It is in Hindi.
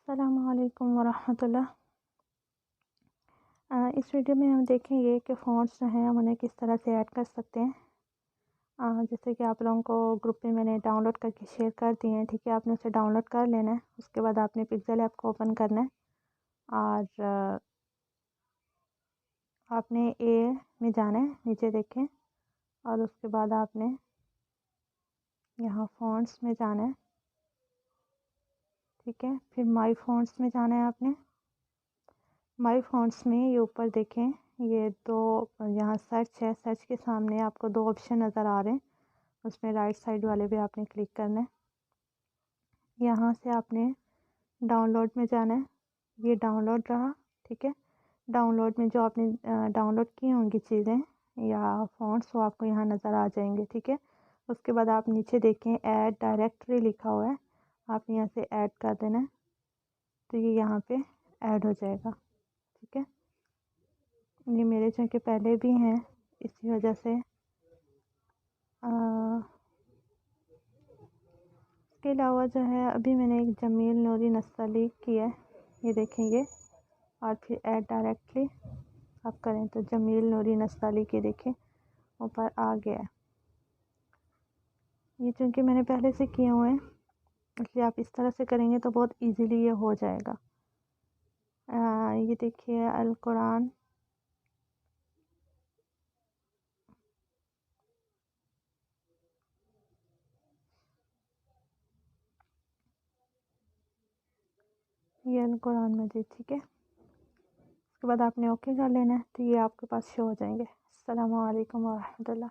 अस्सलामुअलैकुम वरहमतुल्लाह। इस वीडियो में हम देखेंगे कि फ़ॉन्ट्स जो हैं हम उन्हें किस तरह से ऐड कर सकते हैं। जैसे कि आप लोगों को ग्रुप में मैंने डाउनलोड करके शेयर कर दिए हैं, ठीक है। आपने उसे डाउनलोड कर लेना है। उसके बाद आपने पिक्सेल ऐप को ओपन करना है और आपने ए में जाना है, नीचे देखें, और उसके बाद आपने यहाँ फ़ॉन्ट्स में जाना है, ठीक है। फिर माई फ़ॉन्ट्स में जाना है आपने। माई फ़ॉन्ट्स में ये ऊपर देखें, ये दो यहाँ सर्च है, सर्च के सामने आपको दो ऑप्शन नज़र आ रहे हैं, उसमें राइट साइड वाले पे आपने क्लिक करना है। यहाँ से आपने डाउनलोड में जाना है, ये डाउनलोड रहा, ठीक है। डाउनलोड में जो आपने डाउनलोड की होंगी चीज़ें या फ़ॉन्ट्स वो आपको यहाँ नज़र आ जाएंगे, ठीक है। उसके बाद आप नीचे देखें ऐड डायरेक्टरी लिखा हुआ है, आपने यहाँ से ऐड कर देना है, तो ये यहाँ पे ऐड हो जाएगा, ठीक है। ये मेरे चूँकि पहले भी हैं, इसी वजह से इसके अलावा जो है अभी मैंने एक जमील नूरी नस्तली की है, ये देखेंगे, और फिर ऐड डायरेक्टली आप करें तो जमील नूरी नस्तली की देखें ऊपर आ गया है। ये चूँकि मैंने पहले से किए हुए हैं, इसलिए आप इस तरह से करेंगे तो बहुत इजीली ये हो जाएगा। ये देखिए अल कुरान, ये अल कुरान मजीद, ठीक है। उसके बाद आपने ओके कर लेना है, तो ये आपके पास शो हो जाएंगे। अस्सलामु अलैकुम वरहमतुल्लाह।